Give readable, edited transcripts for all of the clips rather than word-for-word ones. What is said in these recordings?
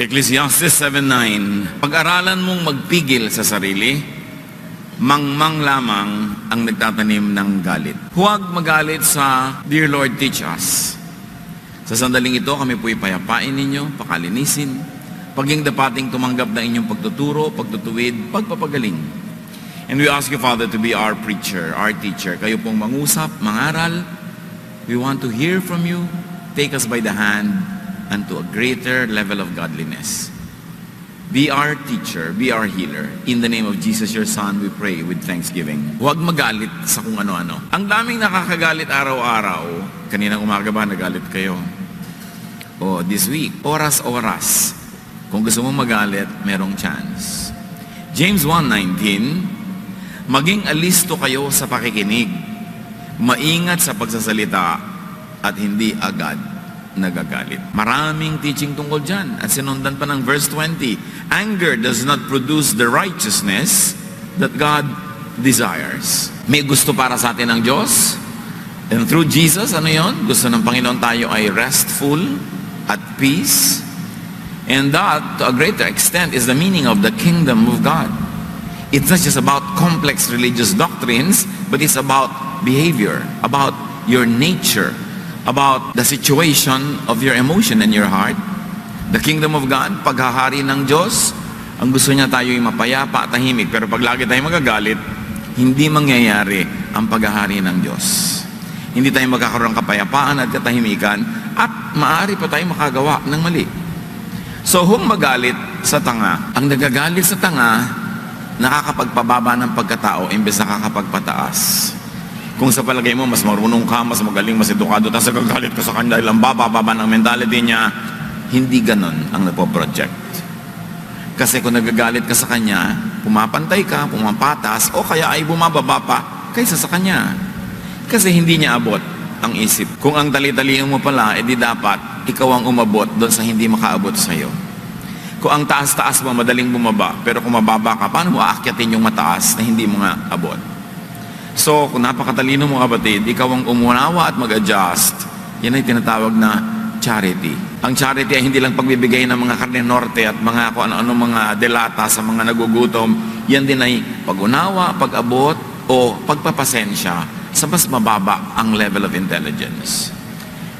Ecclesiastes 7:9, pag-aralan mong magpigil sa sarili, mangmang lamang ang nagtatanim ng galit. Huwag magalit sa Dear Lord, teach us. Sa sandaling ito, kami po'y payapain ninyo, pakalinisin, paging dapating tumanggap ng inyong pagtuturo, pagtutuwid, pagpapagaling. And we ask you, Father, to be our preacher, our teacher. Kayo pong mangusap, mangaral. We want to hear from you. Take us by the hand and to a greater level of godliness. Be our teacher, be our healer. In the name of Jesus, your Son, we pray with thanksgiving. Huwag magalit sa kung ano-ano. Ang daming nakakagalit araw-araw. Kaninang umaga ba nagalit kayo? O this week, oras-oras. Kung gusto mong magalit, merong chance. James 1:19, maging alisto kayo sa pakikinig. Maingat sa pagsasalita at hindi agad nagagalit. Maraming teaching tungkol dyan. At sinundan pa ng verse 20, anger does not produce the righteousness that God desires. May gusto para sa atin ng Diyos. And through Jesus, ano yon? Gusto ng Panginoon tayo ay restful, at peace. And that, to a greater extent, is the meaning of the kingdom of God. It's not just about complex religious doctrines, but it's about behavior, about your nature, about the situation of your emotion and your heart. The kingdom of God, paghahari ng Diyos, ang gusto niya tayo ay mapayapa, tahimik. Pero pag lagi tayo magagalit, hindi mangyayari ang paghahari ng Diyos. Hindi tayo magkakaroon ng kapayapaan at katahimikan at maaari pa tayo makagawa ng mali. So, huwag magalit sa tanga. Ang nagagalit sa tanga, nakakapagpababa ng pagkatao imbes nakakapagpataas. Kung sa palagay mo, mas marunong ka, mas magaling, mas edukado, tapos nagagalit ka sa kanya dahil ang baba ng mentality niya, hindi ganon ang nagpo-project. Kasi kung nagagalit ka sa kanya, pumapantay ka, pumapatas, o kaya ay bumababa pa kaysa sa kanya. Kasi hindi niya abot ang isip. Kung ang dali-daliin mo pala, edi dapat ikaw ang umabot doon sa hindi makaabot sa'yo. Kung ang taas-taas mo, madaling bumaba, pero kung mababa ka, paano mo aakyatin yung mataas na hindi mo nga abot? So, kung napakatalino mo kapatid, ikaw ang umunawa at mag-adjust. Yan ay tinatawag na charity. Ang charity ay hindi lang pagbibigay ng mga karne norte at mga kung ano-ano mga delata sa mga nagugutom. Yan din ay pag-unawa, pag-abot, o pagpapasensya sa mas mababa ang level of intelligence.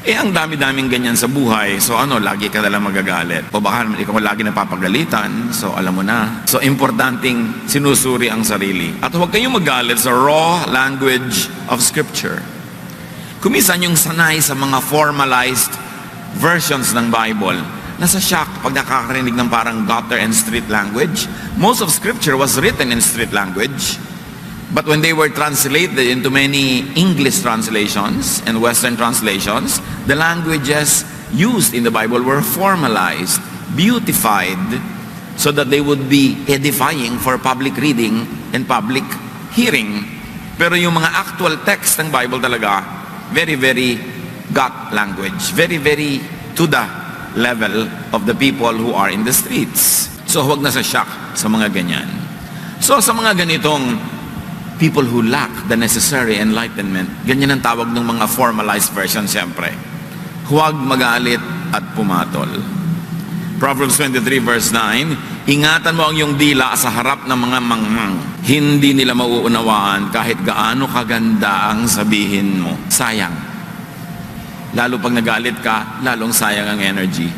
Ang dami-daming ganyan sa buhay. So lagi ka nalang magagalit. O baka ikaw lagi napapagalitan. So alam mo na. So importanteng sinusuri ang sarili. At huwag kayong magalit sa raw language of Scripture. Kumisan yung sanay sa mga formalized versions ng Bible. Nasa shock pag nakakarinig ng parang gutter and street language. Most of Scripture was written in street language. But when they were translated into many English translations and Western translations, the languages used in the Bible were formalized, beautified, so that they would be edifying for public reading and public hearing. Pero yung mga actual text ng Bible talaga, very, very gut language, very, very to the level of the people who are in the streets. So huwag na sa shock sa mga ganyan. So sa mga ganitong people who lack the necessary enlightenment, ganyan ang tawag ng mga formalized version siyempre. Huwag magalit at pumatol. Proverbs 23 verse 9, ingatan mo ang iyong dila sa harap ng mga mangmang. Hindi nila mauunawaan kahit gaano kaganda ang sabihin mo. Sayang. Lalo pag nagalit ka, lalong sayang ang energy.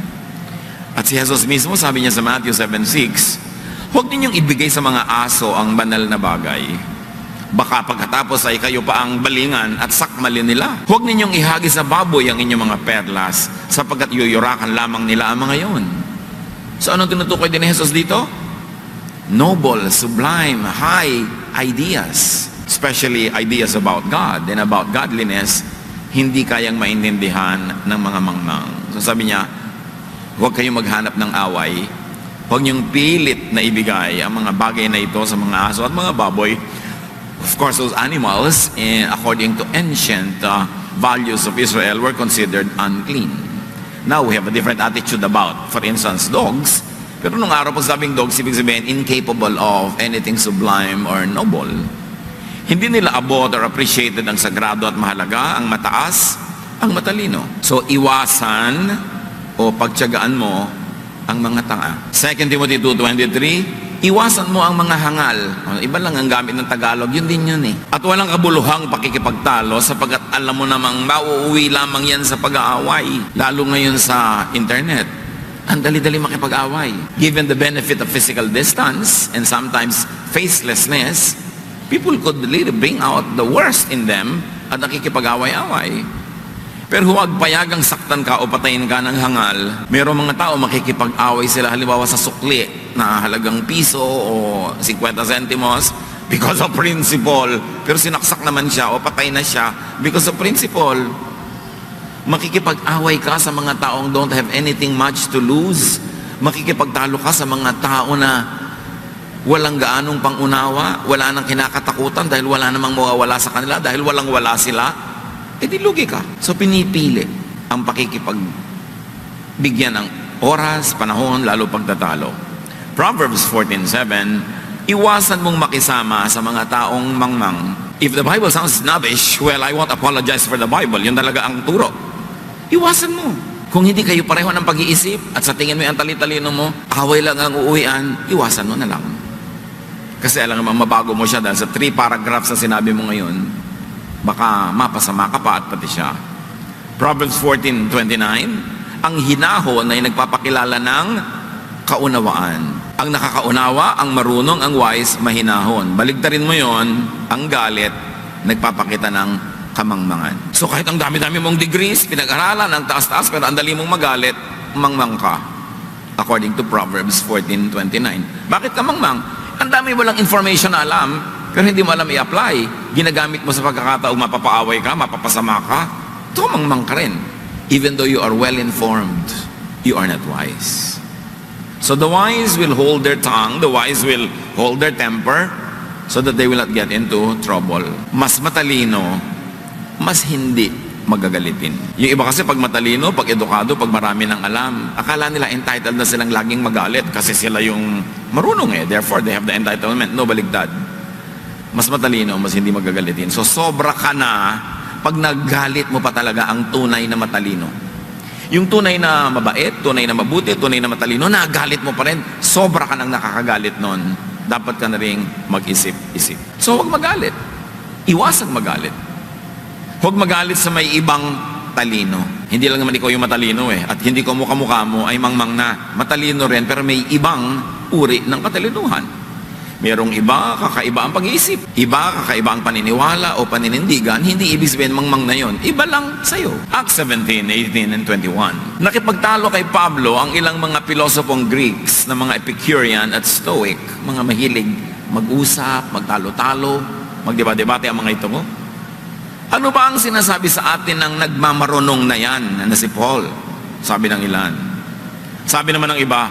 At si Jesus mismo sabi niya sa Matthew 7:6, huwag ninyong ibigay sa mga aso ang banal na bagay. Baka pagkatapos ay kayo pa ang balingan at sakmalin nila. Huwag ninyong ihagi sa baboy ang inyong mga perlas sapagkat yuyurakan lamang nila ang mga yon. So anong tinutukoy din ni Jesus dito? Noble, sublime, high ideas. Especially ideas about God and about godliness, hindi kayang maintindihan ng mga mangmang. So sabi niya, huwag kayong maghanap ng away. Huwag niyong pilit na ibigay ang mga bagay na ito sa mga aso at mga baboy. Of course, those animals, according to ancient values of Israel, were considered unclean. Now, we have a different attitude about, for instance, dogs. Pero nung araw pag sabing dogs, ibig sabihin, incapable of anything sublime or noble. Hindi nila abot or appreciated ang sagrado at mahalaga, ang mataas, ang matalino. So, iwasan o pagtiyagaan mo ang mga tanga. 2 Timothy 2:23, iwasan mo ang mga hangal. Iba lang ang gamit ng Tagalog, yun din yun eh. At walang kabuluhang pakikipagtalo sapagkat alam mo namang mauuwi lamang yan sa pag-aaway. Lalo ngayon sa internet, ang dali-dali makipag-away. Given the benefit of physical distance and sometimes facelessness, people could really bring out the worst in them at nakikipag-away-away. Pero huwag payagang saktan ka o patayin ka ng hangal. Mayroong mga tao makikipag-away sila halimbawa sa sukli na halagang piso o 50 centimos because of principle. Pero sinaksak naman siya o patay na siya because of principle. Makikipag-away ka sa mga taong don't have anything much to lose. Makikipagtalo ka sa mga tao na walang gaanong pangunawa, wala nang kinakatakutan dahil wala namang mawawala sa kanila, dahil walang wala sila. Di lugi ka. So pinipili ang pakikipagbigyan ng oras, panahon, lalo pagtatalo. Proverbs 14:7, iwasan mong makisama sa mga taong mangmang. If the Bible sounds snobbish, well, I won't apologize for the Bible. Yun talaga ang turo. Iwasan mo. Kung hindi kayo pareho ng pag-iisip at sa tingin mo ang tali-talino mo, away lang ang uuwian, iwasan mo na lang. Kasi alam naman, mabago mo siya dahil sa 3 paragraphs na sinabi mo ngayon, baka mapasama ka pa at pati siya. Proverbs 14:29, ang hinahon ay nagpapakilala ng kaunawaan. Ang nakakaunawa, ang marunong, ang wise, mahinahon. Baligtarin mo yon, ang galit, nagpapakita ng kamangmangan. So kahit ang dami-dami mong degrees, pinag-aralan, ang taas-taas, pero ang dali mong magalit, mangmang ka. According to Proverbs 14:29. Bakit ka mangmang? Ang dami mo lang information na alam, pero hindi mo alam i-apply. Ginagamit mo sa pagkakataong mapapaaway ka, mapapasama ka, tumangmang ka rin. Even though you are well-informed, you are not wise. So the wise will hold their tongue, the wise will hold their temper, so that they will not get into trouble. Mas matalino, mas hindi magagalitin. Yung iba kasi pag matalino, pag edukado, pag marami ng alam, akala nila entitled na silang laging magalit kasi sila yung marunong eh. Therefore, they have the entitlement. No, baligtad. Mas matalino, mas hindi magagalitin. So, sobra ka na pag naggalit mo pa talaga ang tunay na matalino. Yung tunay na mabait, tunay na mabuti, tunay na matalino, nagalit mo pa rin, sobra ka nang nakakagalit nun. Dapat ka na rin mag-isip-isip. So, huwag magalit. Iwasan magalit. Huwag magalit sa may ibang talino. Hindi lang naman ikaw yung matalino eh. At hindi ko mukha-mukha mo ay mangmang na. Matalino rin, pero may ibang uri ng katalinuhan. Merong iba, kakaiba ang pag-iisip. Iba, kakaiba ang paniniwala o paninindigan. Hindi ibig sabihin mangmang na yon. Iba lang sa'yo. Acts 17:18 and 21. Nakipagtalo kay Pablo ang ilang mga pilosopong Greeks na mga Epicurean at Stoic. Mga mahilig mag-usap, magtalo-talo, magdeba-debate ang mga ito mo. Ano ba ang sinasabi sa atin ng nagmamarunong na yan, na si Paul? Sabi ng ilan. Sabi naman ng iba,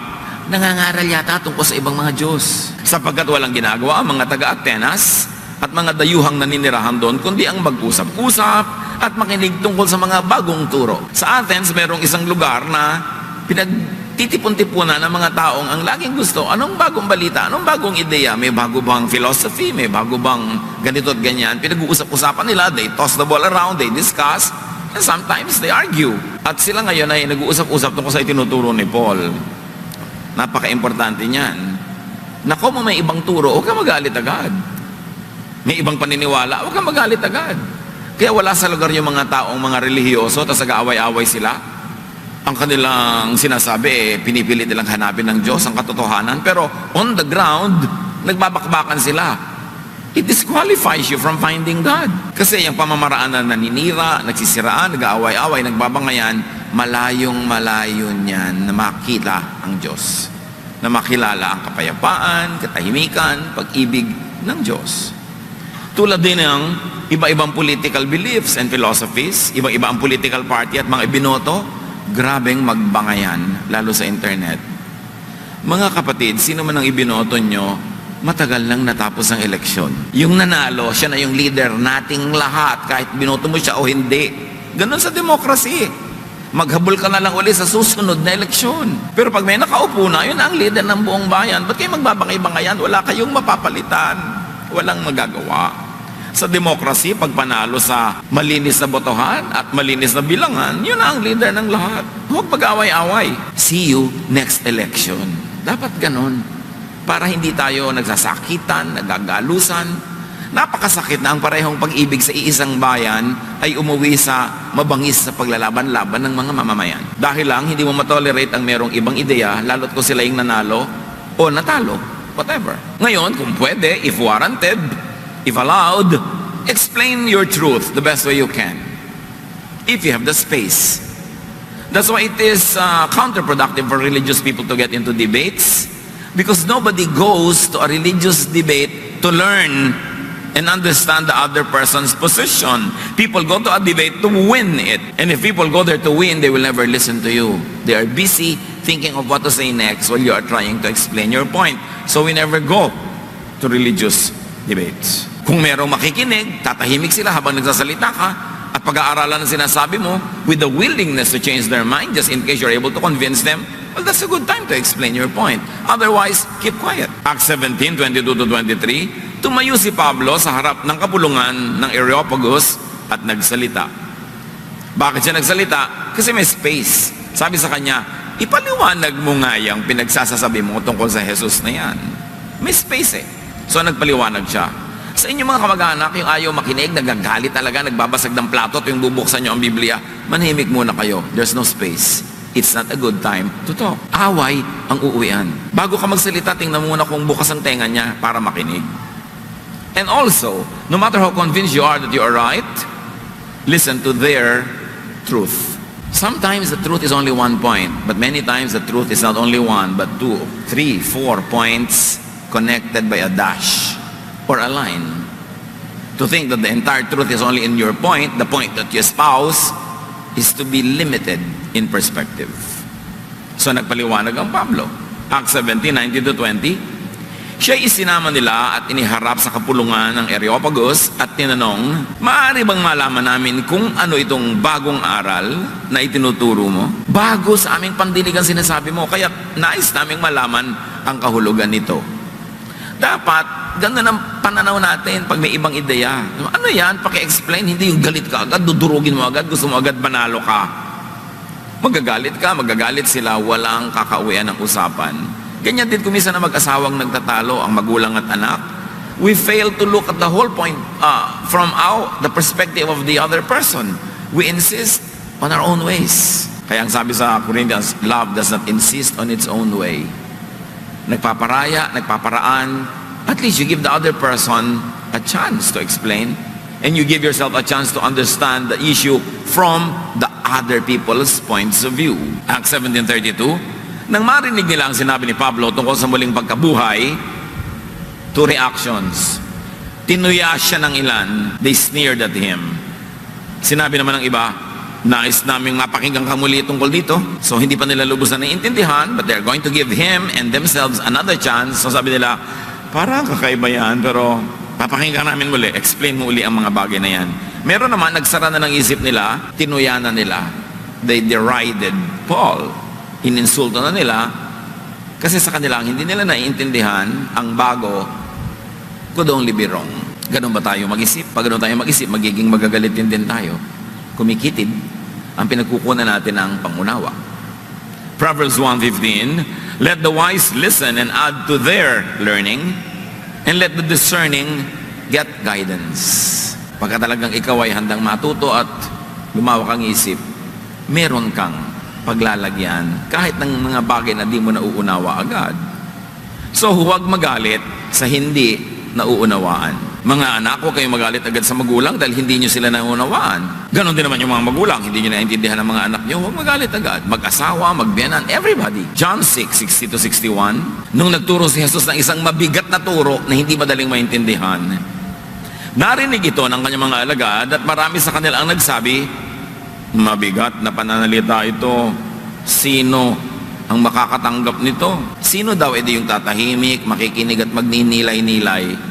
nangangaral yata tungkol sa ibang mga Diyos. Sapagkat walang ginagawa ang mga taga-Atenas at mga dayuhang naninirahan doon, kundi ang mag-usap-usap at makinig tungkol sa mga bagong turo. Sa Athens, merong isang lugar na pinagtitipon-tipunan ng mga taong ang laging gusto, anong bagong balita, anong bagong ideya, may bago bang philosophy, may bago bang ganito at ganyan. Pinag-uusap-usapan nila, they toss the ball around, they discuss, and sometimes they argue. At sila ngayon ay nag-uusap-usap tungkol sa itinuturo ni Paul. Napaka-importante niyan. Nako mo may ibang turo, huwag ka magalit agad. May ibang paniniwala, huwag ka magalit agad. Kaya wala sa lugar yung mga taong mga relihiyoso, tapos nag-aaway-aaway sila. Ang kanilang sinasabi, pinipilit nilang hanapin ng Diyos ang katotohanan, pero on the ground, nagbabakbakan sila. It disqualifies you from finding God. Kasi yung pamamaraan na naninira, nagsisiraan, nag-aaway-aaway, nagbabangayan, malayong-malayo niyan na makita ang Diyos. Na makilala ang kapayapaan, katahimikan, pag-ibig ng Diyos. Tulad din ng iba-ibang political beliefs and philosophies, iba-iba ang political party at mga ibinoto, grabeng magbangayan, lalo sa internet. Mga kapatid, sino man ang ibinoto nyo, matagal nang natapos ang eleksyon. Yung nanalo, siya na yung leader nating lahat, kahit binoto mo siya o hindi. Ganun sa demokrasi. Maghabol ka na lang uli sa susunod na eleksyon. Pero pag may nakaupo na, yun ang leader ng buong bayan. Ba't kayo magbabangay-bangayan? Wala kayong mapapalitan. Walang magagawa. Sa democracy, pag panalo sa malinis na botohan at malinis na bilangan, yun na ang leader ng lahat. Huwag mag-away-away. See you next election. Dapat ganon. Para hindi tayo nagsasakitan, nagagalusan. Napakasakit na ang parehong pag-ibig sa iisang bayan ay umuwi sa mabangis sa paglalaban-laban ng mga mamamayan. Dahil lang, hindi mo matolerate ang merong ibang ideya, lalo't kung sila yung nanalo o natalo. Whatever. Ngayon, kung pwede, if warranted, if allowed, explain your truth the best way you can. If you have the space. That's why it is counterproductive for religious people to get into debates, because nobody goes to a religious debate to learn and understand the other person's position. People go to a debate to win it. And if people go there to win, they will never listen to you. They are busy thinking of what to say next while you are trying to explain your point. So we never go to religious debates. Kung merong makikinig, tatahimik sila habang nagsasalita ka, at pag-aaralan ang sinasabi mo with the willingness to change their mind just in case you're able to convince them, well, that's a good time to explain your point. Otherwise, keep quiet. Acts 17:22-23, tumayo si Pablo sa harap ng kapulungan ng Areopagus at nagsalita. Bakit siya nagsalita? Kasi may space. Sabi sa kanya, ipaliwanag mo nga yung pinagsasasabi mo tungkol sa Jesus na yan. May space eh. So nagpaliwanag siya. Sa inyong mga kamag-anak, yung ayaw makinig, nagagalit talaga, nagbabasag ng plato tuwing bubuksan nyo ang Biblia, manahimik muna kayo. There's no space. It's not a good time to talk. Away ang uuwian. Bago ka magsalita, tingnan muna kung bukas ang tenga niya para makinig. And also, no matter how convinced you are that you are right, listen to their truth. Sometimes the truth is only one point, but many times the truth is not only one, but 2, 3, 4 points connected by a dash or a line. To think that the entire truth is only in your point, the point that you espouse, is to be limited in perspective. So nagpaliwanag ang Pablo. Acts 17:19-20, siya isinama nila at iniharap sa kapulungan ng Areopagus at tinanong, maaari bang malaman namin kung ano itong bagong aral na itinuturo mo? Bago sa aming pandiligan sinasabi mo, kaya nais naming malaman ang kahulugan nito. Dapat, ganda ng pananaw natin pag may ibang ideya. Ano yan? Paki-explain, hindi yung galit ka agad, dudurugin mo agad, gusto mo agad manalo ka. Magagalit ka, magagalit sila, walang kakauwian ng usapan. Ganyan din kung minsan na mag-asawang nagtatalo, ang magulang at anak. We fail to look at the whole point from the perspective of the other person. We insist on our own ways. Kaya ang sabi sa Corinthians, love does not insist on its own way. Nagpaparaya, nagpaparaan, at least you give the other person a chance to explain, and you give yourself a chance to understand the issue from the other people's points of view. Acts 17:32, nang marinig nila ang sinabi ni Pablo tungkol sa muling pagkabuhay, 2 reactions. Tinuya siya ng ilan, they sneered at him. Sinabi naman ng iba, nais naming mapakinggan ka muli tungkol dito. So hindi pa nila lubos na naiintindihan, but they're going to give him and themselves another chance. So sabi nila, parang kakaiba yan, pero papakinggan namin muli, explain mo uli ang mga bagay na yan. Meron naman, nagsara na ng isip nila, tinuya na nila. They derided Paul. Ininsulto na nila, kasi sa kanila, hindi nila naiintindihan ang bago could only be wrong. Ganun ba tayo mag-isip? Pag ganun tayo mag-isip, magiging magagalitin din tayo. Kumikitid ang pinagkukunan natin ng pangunawa. Proverbs 1:15, let the wise listen and add to their learning, and let the discerning get guidance. Pagka talagang ikaw ay handang matuto at lumawak ang isip, meron kang paglalagyan kahit ng mga bagay na di mo nauunawa agad. So huwag magalit sa hindi nauunawaan. Mga anak, huwag kayong magalit agad sa magulang dahil hindi nyo sila nauunawaan. Ganon din naman yung mga magulang, hindi nyo naiintindihan ang mga anak nyo, huwag magalit agad. Mag-asawa, magbiyanan, everybody. John 6:60-61, nung nagturo si Jesus ng isang mabigat na turo na hindi madaling maintindihan, narinig ito ng kanyang mga alagad at marami sa kanila ang nagsabi, mabigat na pananalita ito, sino ang makakatanggap nito? Sino daw edi yung tatahimik, makikinig at magninilay-nilay?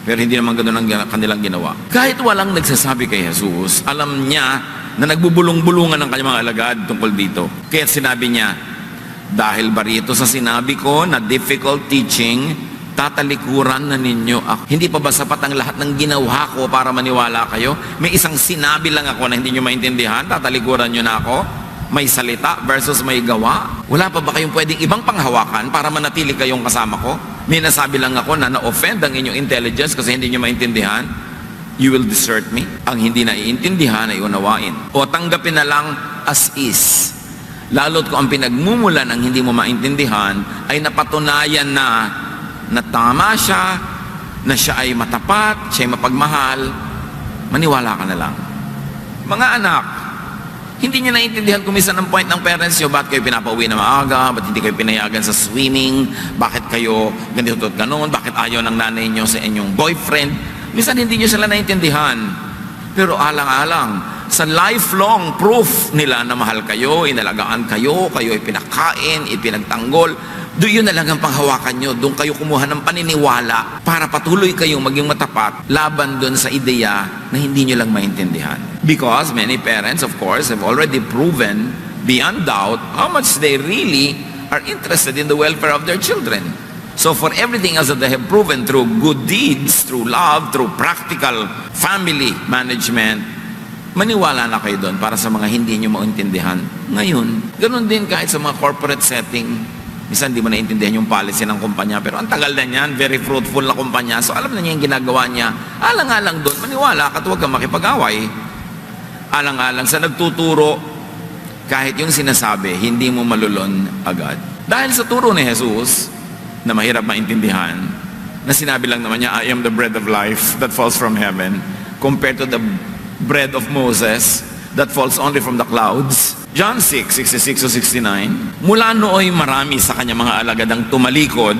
Pero hindi naman ganoon ang kanilang ginawa. Kahit walang nagsasabi kay Jesus, alam niya na nagbubulong-bulungan ng kanyang mga alagad tungkol dito. Kaya sinabi niya, dahil ba rito sa sinabi ko na difficult teaching Tatalikuran na ninyo ako. Hindi pa ba sapat ang lahat ng ginawa ko para maniwala kayo? May isang sinabi lang ako na hindi nyo maintindihan, tatalikuran nyo na ako? May salita versus may gawa? Wala pa ba kayong pwedeng ibang panghawakan para manatili kayong kasama ko? May nasabi lang ako na na-offend ang inyong intelligence kasi hindi nyo maintindihan? You will desert me? Ang hindi naiintindihan ay unawain. O tanggapin na lang as is. Lalo't kung ang pinagmumulan ang hindi mo maintindihan ay napatunayan na tama siya, na siya ay matapat, siya ay mapagmahal, maniwala ka na lang. Mga anak, hindi niyo naiintindihan kung minsan ang point ng parents niyo, bakit kayo pinapauwi na maaga, ba't hindi kayo pinayagan sa swimming, bakit kayo ganito at ganoon, bakit ayaw ng nanay niyo sa inyong boyfriend. Minsan hindi niyo sila naiintindihan. Pero alang-alang, sa lifelong proof nila na mahal kayo, inalagaan kayo, kayo ay pinakain, ipinagtanggol, doon na lang ang panghawakan nyo. Doon kayo kumuha ng paniniwala para patuloy kayong maging matapat laban doon sa ideya na hindi nyo lang maintindihan. Because many parents, of course, have already proven beyond doubt how much they really are interested in the welfare of their children. So for everything else that they have proven through good deeds, through love, through practical family management, maniwala na kayo doon para sa mga hindi nyo maintindihan. Ngayon, ganun din kahit sa mga corporate setting. Minsan hindi mo naintindihan yung policy ng kumpanya, pero ang tagal na niyan, very fruitful na kumpanya, so alam na niya yung ginagawa niya. Alang-alang doon, maniwala ka at huwag kang makipag-away. Alang-alang sa nagtuturo, kahit yung sinasabi, hindi mo malulon agad. Dahil sa turo ni Jesus, na mahirap maintindihan, na sinabi lang naman niya, I am the bread of life that falls from heaven, compared to the bread of Moses that falls only from the clouds. John 6:66 to 69, mula nooy marami sa kanya mga alagadang tumalikod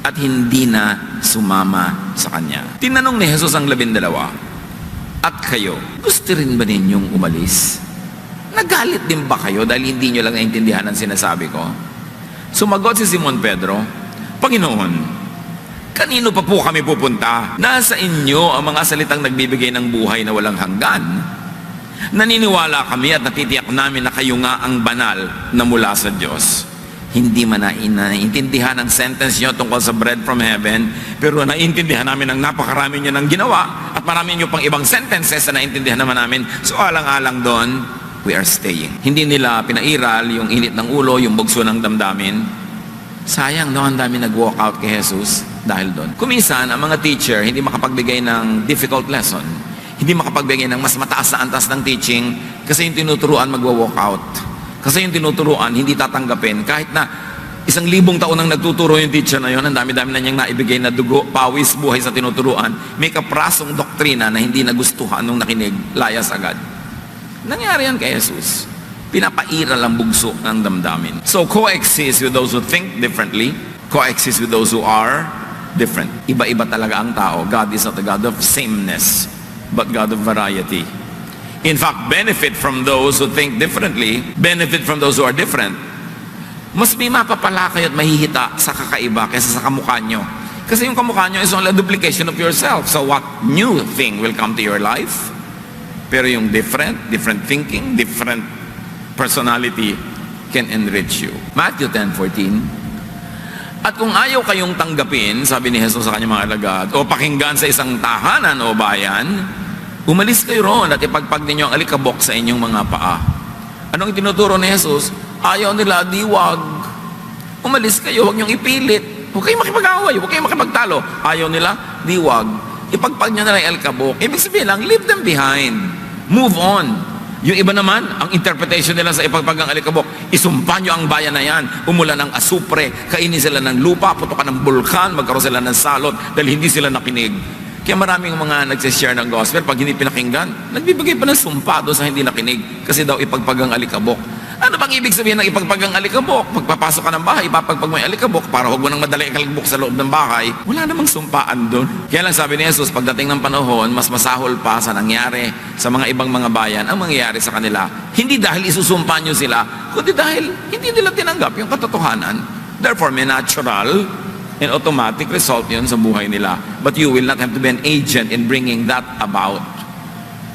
at hindi na sumama sa kanya. Tinanong ni Jesus ang 12, at kayo, gusto rin ba ninyong umalis? Nagalit din ba kayo dahil hindi nyo lang naintindihan ang sinasabi ko? Sumagot si Simon Pedro, Panginoon, kanino pa po kami pupunta? Nasa inyo ang mga salitang nagbibigay ng buhay na walang hanggan. Naniniwala kami at natitiyak namin na kayo nga ang banal na mula sa Diyos. Hindi man naiintindihan ang sentence nyo tungkol sa bread from heaven, pero naiintindihan namin ang napakarami nyo ng ginawa at marami nyo pang ibang sentences na naiintindihan naman namin. So alang-alang doon, we are staying. Hindi nila pinairal yung init ng ulo, yung bugso ng damdamin. Sayang, no? Ang dami nag-walk out kay Jesus dahil doon. Kuminsan, ang mga teacher hindi makapagbigay ng difficult lesson. Hindi makapagbigay ng mas mataas na antas ng teaching kasi yung tinuturuan magwa-walk out. Kasi yung tinuturuan hindi tatanggapin. Kahit na 1,000 taon nang nagtuturo yung teacher na yun, ang dami-dami na niyang naibigay na dugo, pawis, buhay sa tinuturuan, may kaprasong doktrina na hindi nagustuhan nung nakinig, layas agad. Nangyari yan kay Jesus. Pinapairal ang bugso ng damdamin. So coexist with those who think differently, coexist with those who are different. Iba-iba talaga ang tao. God is not a God of sameness, but God of variety. In fact, benefit from those who think differently, benefit from those who are different. Mas may mapapala kayo at mahihita sa kakaiba kaysa sa kamukha nyo. Kasi yung kamukha nyo is only a duplication of yourself. So what new thing will come to your life? Pero yung different thinking, different personality can enrich you. Matthew 10:14. At kung ayaw kayong tanggapin, sabi ni Jesus sa kanyang mga alagad, o pakinggan sa isang tahanan o bayan, umalis kayo roon at ipagpag ninyo ang alikabok sa inyong mga paa. Anong itinuturo ni Jesus? Ayaw nila, di wag. Umalis kayo, huwag niyong ipilit. Huwag kayong makipag-away, huwag kayong makipagtalo. Ayaw nila, di wag. Ipagpag niyo na lang ang alikabok. Ibig sabihin lang, leave them behind. Move on. Yung iba naman, ang interpretation nila sa ipagpag ang alikabok, isumpa nyo ang bayan na yan, umulan ng asupre, kainin sila ng lupa, putokan ng bulkan, magkaroon sila ng salot dahil hindi sila nakinig. Kaya maraming mga nagsishare ng gospel, pag hindi pinakinggan, nagbibigay pa ng sumpa doon sa hindi nakinig kasi daw ipagpag ang alikabok. Ano bang ibig sabihin ng ipagpag ang alikabok? Pagpapasok ka ng bahay, ipapagpag mo yung alikabok para huwag mo nang madali ang alikabok sa loob ng bahay. Wala namang sumpaan doon. Kaya lang sabi ni Jesus, pagdating ng panahon, mas masahol pa sa nangyari sa mga ibang mga bayan ang mangyayari sa kanila. Hindi dahil isusumpa nyo sila, kundi dahil hindi nila tinanggap yung katotohanan. Therefore, may natural and automatic result yun sa buhay nila. But you will not have to be an agent in bringing that about.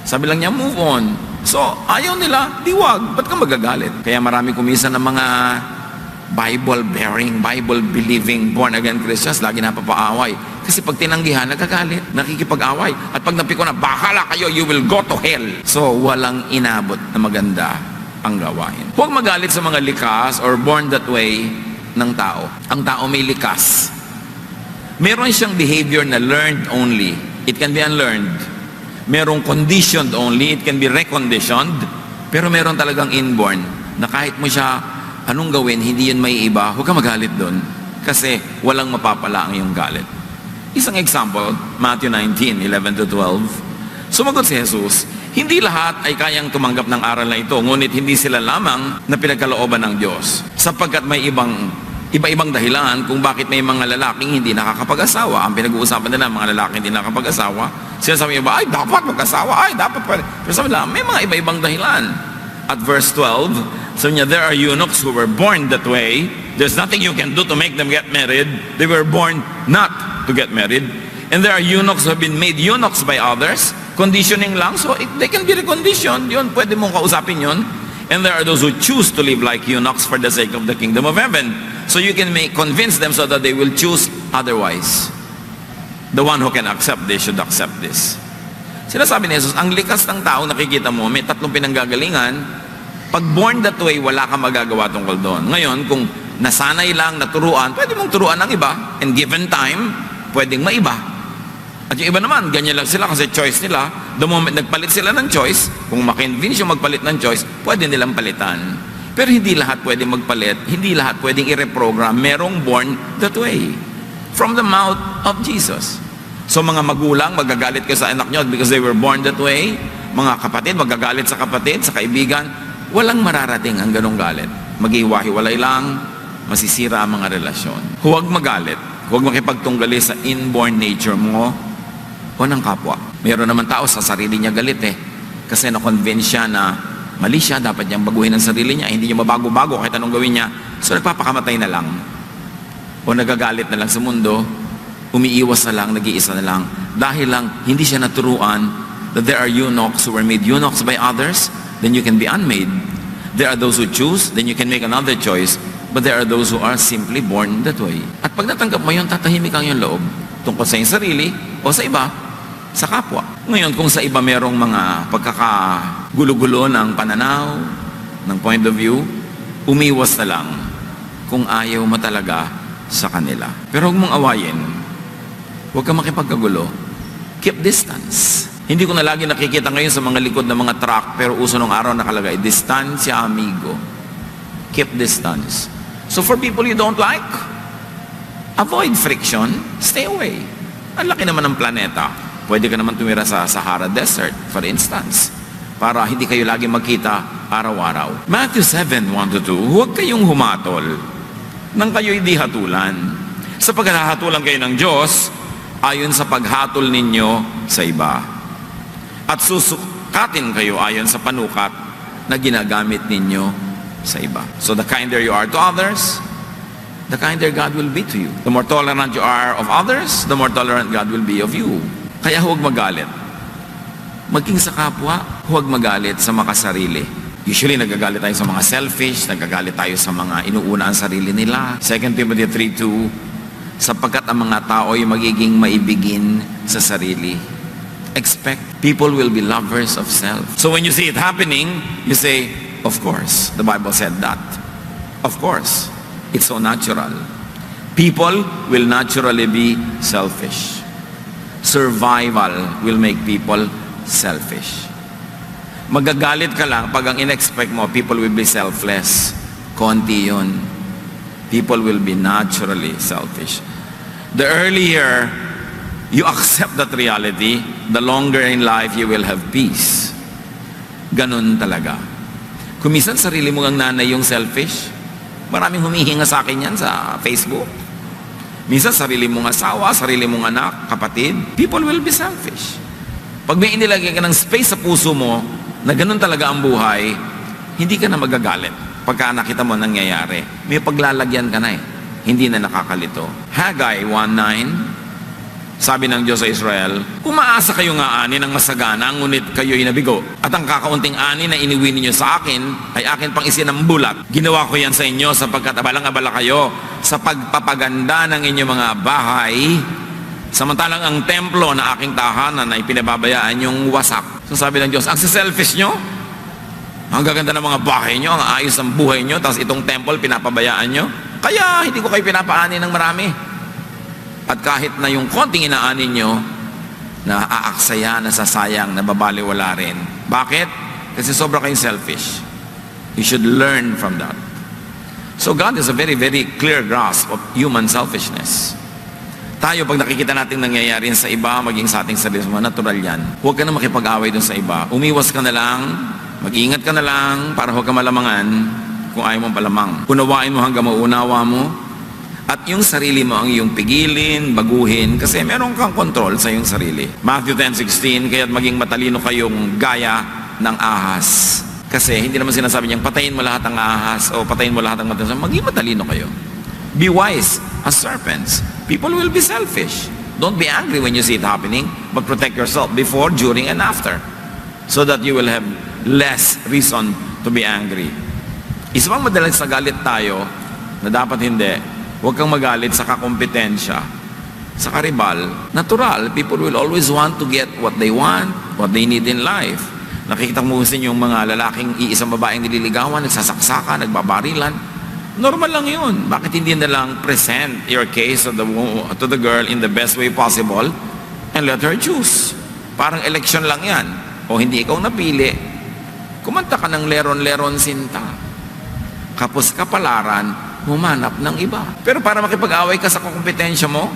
Sabi lang niya, move on. So, ayaw nila, di wag. Ba't ka magagalit? Kaya marami kumisa ng mga Bible-bearing, Bible-believing, born-again Christians, lagi napapaaway. Kasi pag tinanggihan, nagagalit, nakikipag-away. At pag napiko na, bahala kayo, you will go to hell. So, walang inabot na maganda ang gawain. Huwag magalit sa mga likas or born that way ng tao. Ang tao may likas. Meron siyang behavior na learned only. It can be unlearned. Merong conditioned only. It can be reconditioned. Pero meron talagang inborn na kahit mo siya anong gawin, hindi yun may iba, huwag ka magalit doon. Kasi walang mapapala ang iyong galit. Isang example, Matthew 19:11-12. Sumagot si Jesus, hindi lahat ay kayang tumanggap ng aral na ito, ngunit hindi sila lamang na pinagkalooban ng Diyos. Sapagkat may iba-ibang dahilan kung bakit may mga lalaking hindi nakakapag-asawa. Ang pinag-uusapan nila, mga lalaking hindi nakakapag-asawa. Sinasabi niya ba, ay dapat mag-asawa, ay dapat pala. Pero sabi nila, may mga iba-ibang dahilan. At verse 12, sabi niya, there are eunuchs who were born that way. There's nothing you can do to make them get married. They were born not to get married. And there are eunuchs who have been made eunuchs by others. Conditioning lang, so they can be reconditioned. Yun, pwede mong kausapin yun. And there are those who choose to live like eunuchs for the sake of the kingdom of heaven. So you can convince them so that they will choose otherwise. The one who can accept this should accept this. Sinasabi ni Jesus, ang likas ng tao nakikita mo, may tatlong pinanggagalingan. Pag born that way, wala kang magagawa tungkol doon. Ngayon, kung nasanay lang, naturuan, pwede mong turuan ng iba. And given time, pwedeng maiba. At yung iba naman, ganyan lang sila kasi choice nila. The moment nagpalit sila ng choice, kung makinvince yung magpalit ng choice, pwede nilang palitan. Pero hindi lahat pwedeng magpalit, hindi lahat pwedeng i-reprogram. Merong born that way. From the mouth of Jesus. So mga magulang, magagalit kayo sa anak nyo because they were born that way. Mga kapatid, magagalit sa kapatid, sa kaibigan. Walang mararating ang ganong galit. Maghiwa-hiwalay lang, masisira ang mga relasyon. Huwag magalit. Huwag makipagtunggali sa inborn nature mo o ng kapwa. Meron naman tao sa sarili niya galit kasi na-convince siya na mali siya, dapat niyang baguhin ang sarili niya, hindi niya mabago-bago kahit anong gawin niya. So nagpapakamatay na lang. O nagagalit na lang sa mundo, umiiwas na lang, nag-iisa na lang. Dahil lang, hindi siya naturuan that there are eunuchs who were made eunuchs by others, then you can be unmade. There are those who choose, then you can make another choice. But there are those who are simply born that way. At pag natanggap mo yun, tatahimik ang iyong loob tungkol sa iyong sarili o sa iba, sa kapwa. Ngayon, kung sa iba merong mga pagkakagulo-gulo ng pananaw, ng point of view, umiwas na lang kung ayaw mo talaga sa kanila. Pero huwag mong awayin. Huwag kang makipagkagulo. Keep distance. Hindi ko na lagi nakikita ngayon sa mga likod ng mga truck, pero uso nung araw nakalagay, distancia amigo. Keep distance. So for people you don't like, avoid friction, stay away. Ang laki naman ng planeta. Pwede ka naman tumira sa Sahara Desert, for instance, para hindi kayo lagi magkita araw-araw. Matthew 7:1-2, huwag kayong humatol nang kayo'y di hatulan. Sa paghahatulan kayo ng Diyos, ayon sa paghatol ninyo sa iba. At susukatin kayo ayon sa panukat na ginagamit ninyo sa iba. So the kinder you are to others, the kinder God will be to you. The more tolerant you are of others, the more tolerant God will be of you. Kaya huwag magalit. Maging sa kapwa, huwag magalit sa makasarili. Usually nagagalit tayo sa mga selfish, nagagalit tayo sa mga inuuna ang sarili nila. 2 Timothy 3:2, sapagkat ang mga tao ay magiging maibigin sa sarili. Expect people will be lovers of self. So when you see it happening, you say, of course, the Bible said that. Of course, it's so natural. People will naturally be selfish. Survival will make people selfish. Magagalit ka lang pag ang in-expect mo, people will be selfless. Konti yun. People will be naturally selfish. The earlier you accept that reality, the longer in life you will have peace. Ganun talaga. Kung minsan sarili mo ang nanay yung selfish, maraming humihinga sa akin yan sa Facebook. Minsan sarili mong asawa, sarili mong anak, kapatid, people will be selfish. Pag may inilagay ka ng space sa puso mo, na ganun talaga ang buhay, hindi ka na magagalit. Pagka nakita mo nangyayari, may paglalagyan ka na hindi na nakakalito. Haggai 1:9, Sabi ng Diyos sa Israel, umaasa kayo nga ani ng masagana, ngunit kayo'y nabigo. At ang kakaunting ani na iniwi ninyo sa akin, ay akin pang isinambulat. Ginawa ko yan sa inyo sapagkat abalang-abala kayo sa pagpapaganda ng inyong mga bahay, samantalang ang templo na aking tahanan ay pinababayaan yung wasak. So sabi ng Diyos, ang selfish nyo, ang gaganda ng mga bahay nyo, ang ayos ng buhay nyo, tapos itong temple pinapabayaan nyo, kaya hindi ko kayo pinapaani ng marami. At kahit na yung konting inaanin nyo, na aaksaya, nasasayang, nababaliwala rin. Bakit? Kasi sobra kayong selfish. You should learn from that. So God has a very, very clear grasp of human selfishness. Tayo, pag nakikita natin nangyayari sa iba, maging sa ating sarili, natural yan. Huwag ka na makipag-away dun sa iba. Umiwas ka na lang, mag-ingat ka na lang, para huwag ka malamangan kung ayaw mong palamang. Unawain mo hanggang maunawa mo. At yung sarili mo ang iyong pigilin, baguhin, kasi meron kang control sa iyong sarili. Matthew 10:16, kaya't maging matalino kayong gaya ng ahas. Kasi hindi naman sinasabi niyang patayin mo lahat ng ahas o patayin mo lahat ng matalino. Maging matalino kayo. Be wise as serpents. People will be selfish. Don't be angry when you see it happening, but protect yourself before, during, and after, so that you will have less reason to be angry. Isa pang madalas sa galit tayo, na dapat hindi. Huwag kang magalit sa kakompetensya, sa karibal. Natural, people will always want to get what they want, what they need in life. Nakikita mo sin yung mga lalaking iisang babaeng nililigawan, nagsasaksakan, nagbabarilan. Normal lang yun. Bakit hindi na lang present your case to the girl in the best way possible and let her choose? Parang election lang yan. O hindi ikaw napili, kumanta ka ng leron-leron sinta. Kapos kapalaran, humanap ng iba. Pero para makipag-away ka sa kompetensya mo,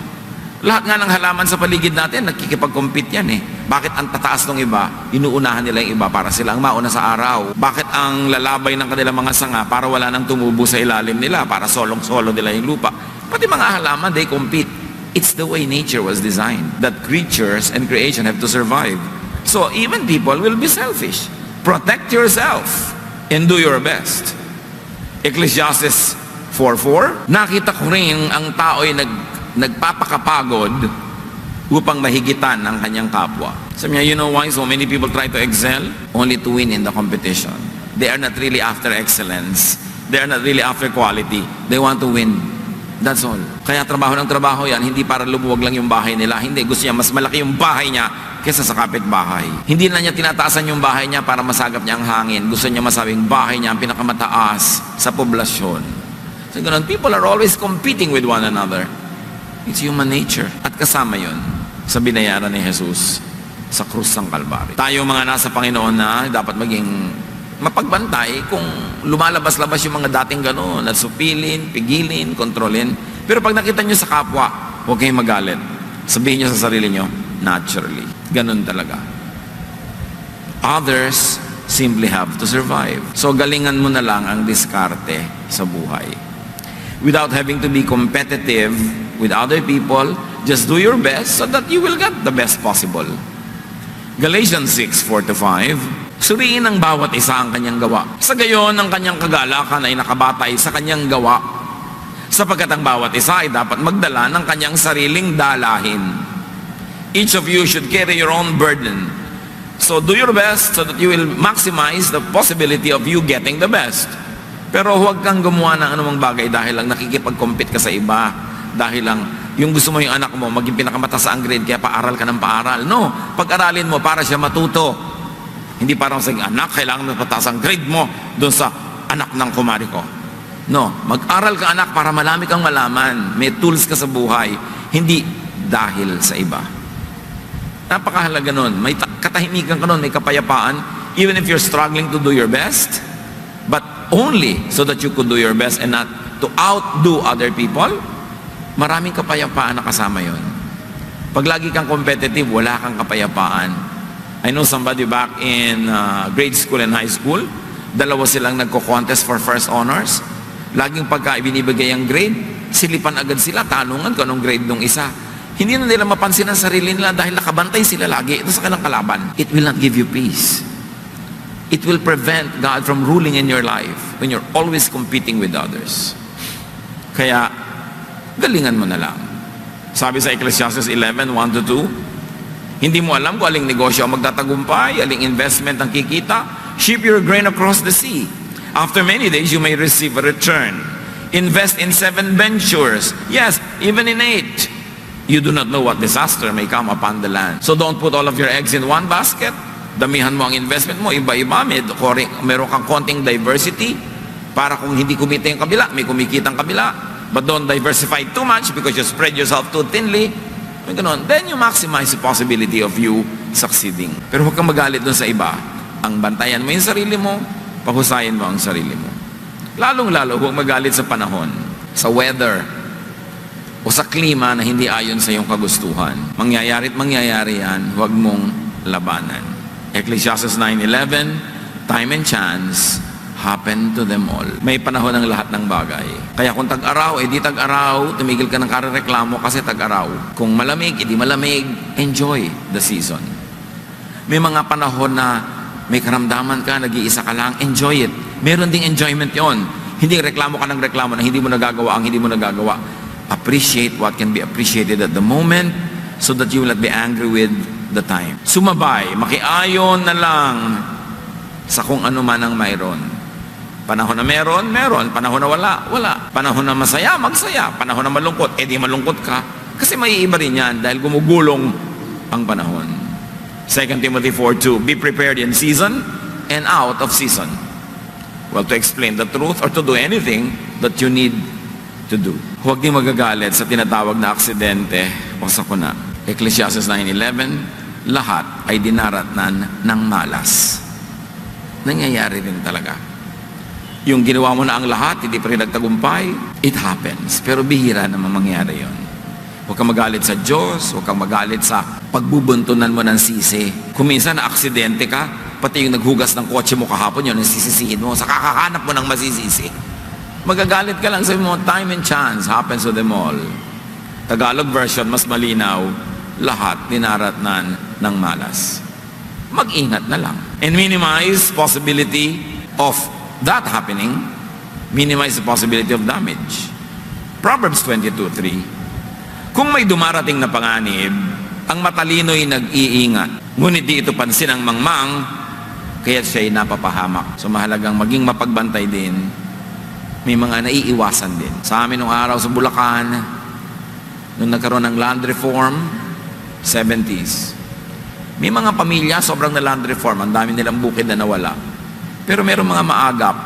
lahat nga ng halaman sa paligid natin, nagkikipag-compete yan eh. Bakit ang tataas ng iba, inuunahan nila yung iba para sila ang mauna sa araw? Bakit ang lalabay ng kanilang mga sanga para wala nang tumubo sa ilalim nila, para solong-solo nila yung lupa? Pati mga halaman, they compete. It's the way nature was designed, that creatures and creation have to survive. So even people will be selfish. Protect yourself and do your best. Ecclesiastes 4:4, nakita ko rin ang tao'y nagpapakapagod upang mahigitan ang kanyang kapwa. Sabi niya, you know why so many people try to excel? Only to win in the competition. They are not really after excellence. They are not really after quality. They want to win. That's all. Kaya trabaho ng trabaho yan, hindi para lumuwag lang yung bahay nila. Hindi, gusto niya mas malaki yung bahay niya kesa sa kapitbahay. Hindi na niya tinataasan yung bahay niya para masagap niya ang hangin. Gusto niya masabing bahay niya ang pinakamataas sa poblasyon. So ganun, people are always competing with one another. It's human nature. At kasama yun sa binayaran ni Jesus sa krus ng Kalbaryo. Tayo mga nasa Panginoon na dapat maging mapagbantay kung lumalabas-labas yung mga dating gano'n at supilin, pigilin, kontrolin. Pero pag nakita nyo sa kapwa, huwag kayong magalit. Sabihin nyo sa sarili nyo, naturally. Ganun talaga. Others simply have to survive. So galingan mo na lang ang diskarte sa buhay. Without having to be competitive with other people, just do your best so that you will get the best possible. Galatians 6:4-5, suriin ng bawat isa ang kanyang gawa. Sa gayon, ang kanyang kagalakan ay nakabatay sa kanyang gawa, sapagkat ang bawat isa ay dapat magdala ng kanyang sariling dalahin. Each of you should carry your own burden. So do your best so that you will maximize the possibility of you getting the best. Pero huwag kang gumawa ng anumang bagay dahil lang nakikipag-compete ka sa iba. Dahil lang yung gusto mo yung anak mo maging pinakamataas ang grade kaya paaral ka ng paaral. No, pag-aralin mo para siya matuto. Hindi parang sa anak, kailangan mo pataas ang grade mo doon sa anak ng kumari ko. No, mag-aral ka anak para malami kang malaman. May tools ka sa buhay. Hindi dahil sa iba. Napakahalaga nun. May katahimikan ka nun, may kapayapaan. Even if you're struggling to do your best, but only so that you could do your best and not to outdo other people, maraming kapayapaan na kasama yon. Pag lagi kang competitive, wala kang kapayapaan. I know somebody back in grade school and high school, dalawa silang nagko-contest for first honors. Laging pagka ibinibigay ang grade, silipan agad sila, tanungan kung anong grade nung isa. Hindi na nila mapansin ang sarili nila dahil nakabantay sila lagi ito sa kanilang kalaban. It will not give you peace. It will prevent God from ruling in your life when you're always competing with others. Kaya, galingan mo na lang. Sabi sa Ecclesiastes 11:1-2, hindi mo alam kung aling negosyo ang magtatagumpay, aling investment ang kikita. Ship your grain across the sea. After many days, you may receive a return. Invest in 7 ventures. Yes, even in 8. You do not know what disaster may come upon the land. So don't put all of your eggs in one basket. Damihan mo ang investment mo, iba-iba. Meron kang konting diversity para kung hindi kumita yung kabila, may kumikita ang kabila. But don't diversify too much because you spread yourself too thinly. Then you maximize the possibility of you succeeding. Pero huwag kang magalit dun sa iba. Ang bantayan mo yung sarili mo, pahusayin mo ang sarili mo. Lalong-lalo, huwag magalit sa panahon, sa weather, o sa klima na hindi ayon sa iyong kagustuhan. Mangyayari't mangyayari yan, huwag mong labanan. Ecclesiastes 9:11, time and chance happen to them all. May panahon ang lahat ng bagay. Kaya kung tag-araw, di tag-araw, tumigil ka ng karereklamo kasi tag-araw. Kung malamig, di malamig, enjoy the season. May mga panahon na may karamdaman ka, nag-iisa ka lang, enjoy it. Meron ding enjoyment yon. Hindi reklamo ka ng reklamo na hindi mo nagagawa ang hindi mo nagagawa. Appreciate what can be appreciated at the moment so that you will not be angry with the time. Sumabay, makiayon na lang sa kung ano man ang mayroon. Panahon na meron, meron. Panahon na wala, wala. Panahon na masaya, magsaya. Panahon na malungkot, di malungkot ka. Kasi may iba rin yan dahil gumugulong ang panahon. 2 Timothy 4:2, be prepared in season and out of season. Well, to explain the truth or to do anything that you need to do. Huwag din magagalit sa tinatawag na aksidente o sakuna. Ecclesiastes 9:11, lahat ay dinaratnan ng malas. Nangyayari din talaga. Yung ginawa mo na ang lahat, hindi pa rin nagtagumpay, it happens. Pero bihira naman mangyari yon. Huwag kang magalit sa Diyos, huwag kang magalit sa pagbubuntunan mo ng sisi. Kung minsan na aksidente ka, pati yung naghugas ng kotse mo kahapon, yun ang sisisihin mo, sa kakahanap mo ng masisisi. Magagalit ka lang, sabi mo, time and chance happens to them all. Tagalog version, mas malinaw, lahat dinaratnan ng malas. Mag-ingat na lang. And minimize possibility of that happening, minimize the possibility of damage. Proverbs 22:3, kung may dumarating na panganib, ang matalino'y nag-iingat. Ngunit di ito pansin ang mangmang, kaya siya'y napapahamak. So mahalagang maging mapagbantay din. May mga naiiwasan din. Sa amin nung araw sa Bulacan, nung nagkaroon ng land reform, 70s. May mga pamilya, sobrang na land reform, ang dami nilang bukid na nawala. Pero meron mga maagap.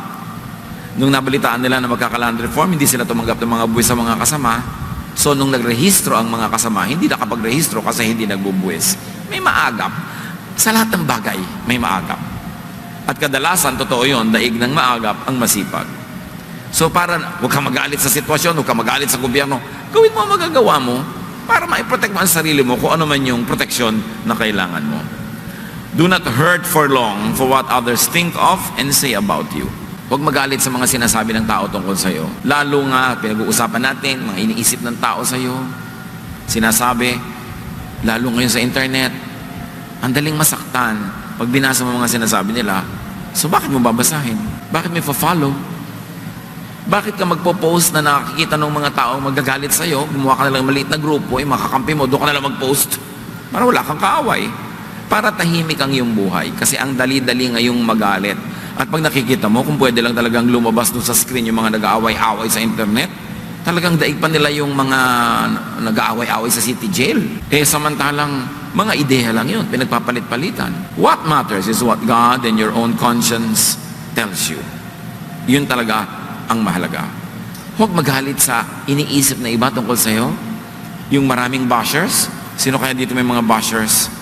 Nung nabalitaan nila na magkaka-land reform, hindi sila tumanggap ng mga buwis sa mga kasama. So, nung nagrehistro ang mga kasama, hindi nakapagrehistro kasi hindi nagbubuwis. May maagap. Sa lahat ng bagay, may maagap. At kadalasan, totoo yun, daig ng maagap ang masipag. So, para huwag kang magalit sa sitwasyon, huwag kang magalit sa gobyerno, gawin mo ang magagawa mo para maiprotect mo ang sarili mo kung ano man yung proteksyon na kailangan mo. Do not hurt for long for what others think of and say about you. Huwag magalit sa mga sinasabi ng tao tungkol sa iyo. Lalo nga, pinag-uusapan natin, mga iniisip ng tao sa iyo. Sinasabi, lalo ngayon sa internet, ang daling masaktan pag binasa mo mga sinasabi nila. So bakit mo babasahin? Bakit may follow? Bakit ka magpo-post na nakakita ng mga taong magagalit sa iyo, gumawa ka na lang maliit na grupo, makakampi mo, doon ka na lang mag-post para wala kang kaaway. Para tahimik ang iyong buhay. Kasi ang dali-dali ngayong magalit. At pag nakikita mo, kung pwede lang talagang lumabas doon sa screen yung mga nag-aaway-away sa internet, talagang daig pa nila yung mga nag-aaway-away sa city jail. Samantalang mga ideya lang yun, pinagpapalit-palitan. What matters is what God and your own conscience tells you. Yun talaga ang mahalaga. Huwag magalit sa iniisip na iba tungkol sa'yo. Yung maraming bashers. Sino kaya dito may mga bashers?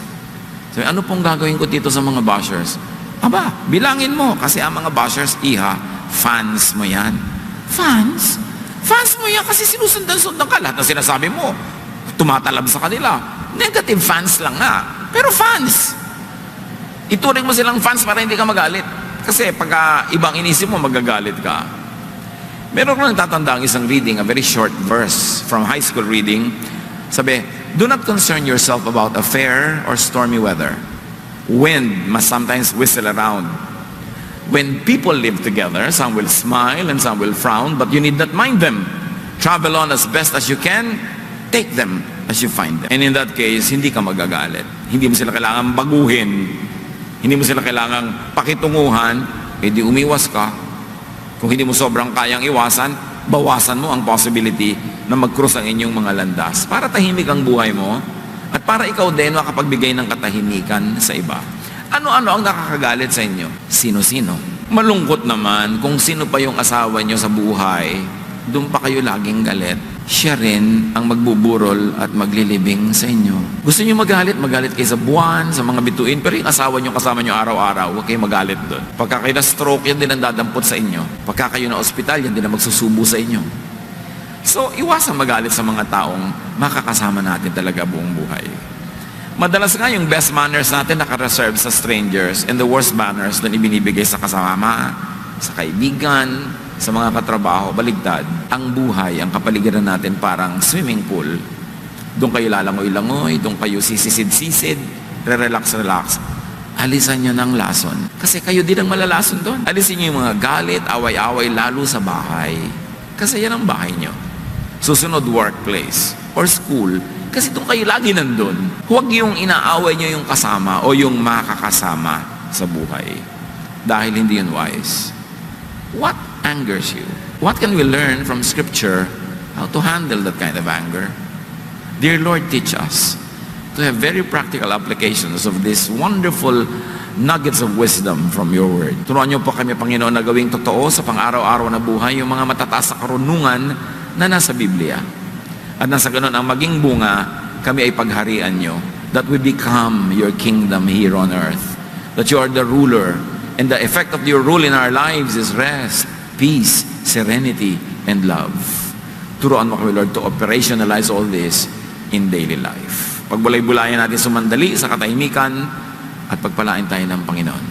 Sabi, ano pong gagawin ko dito sa mga bashers? Aba, bilangin mo. Kasi ang mga bashers, fans mo yan. Fans? Fans mo yan kasi sinusundan-sundan ka. Lahat na sinasabi mo, tumatalab sa kanila. Negative fans lang nga. Pero fans. Ituring mo silang fans para hindi ka magalit. Kasi pagka ibang inisip mo, magagalit ka. Meron ko nagtatanda ang isang reading, a very short verse from high school reading. Sabi, do not concern yourself about a fair or stormy weather. Wind must sometimes whistle around. When people live together, some will smile and some will frown, but you need not mind them. Travel on as best as you can. Take them as you find them. And in that case, hindi ka magagalit. Hindi mo sila kailangan baguhin. Hindi mo sila kailangan pakitunguhan. Di umiwas ka. Kung hindi mo sobrang kayang iwasan, bawasan mo ang possibility na mag-cross ang inyong mga landas para tahimik ang buhay mo at para ikaw din makapagbigay ng katahimikan sa iba. Ano-ano ang nakakagalit sa inyo? Sino-sino? Malungkot naman kung sino pa yung asawa nyo sa buhay, doon pa kayo laging galit. Siya rin ang magbuburol at maglilibing sa inyo. Gusto nyo magalit kayo sa buwan, sa mga bituin, pero yung asawa nyo kasama nyo araw-araw, huwag kayo magalit doon. Pagka kayo na stroke, yan din ang dadampot sa inyo. Pagka kayo na ospital, yan din ang magsusubo sa inyo. So, iwasan magalit sa mga taong makakasama natin talaga buong buhay. Madalas nga yung best manners natin naka-reserve sa strangers and the worst manners doon ibinibigay sa kasama, sa kaibigan, sa mga katrabaho. Baligtad. Ang buhay, ang kapaligiran natin parang swimming pool. Doon kayo lalangoy-langoy, doon kayo sisisid-sisid, relax. Alisan nyo ng lason. Kasi kayo din ang malalason doon. Alisin nyo yung mga galit, away-away, lalo sa bahay. Kasi yan ang bahay nyo. Susunod, workplace or school. Kasi doon kayo lagi nandun. Huwag yung inaaway nyo yung kasama o yung makakasama sa buhay. Dahil hindi yun wise. What angers you? What can we learn from Scripture how to handle that kind of anger? Dear Lord, teach us to have very practical applications of these wonderful nuggets of wisdom from your word. Turuan niyo po kami, Panginoon, na gawing totoo sa pang-araw-araw na buhay yung mga matataas na karunungan na nasa Biblia. At nasa ganun ang maging bunga, kami ay pagharian nyo. That we become your kingdom here on earth. That you are the ruler. And the effect of your rule in our lives is rest, peace, serenity, and love. Turuan mo kami, Lord, to operationalize all this in daily life. Pagbulay-bulayan natin sumandali sa katahimikan at pagpalain tayo ng Panginoon.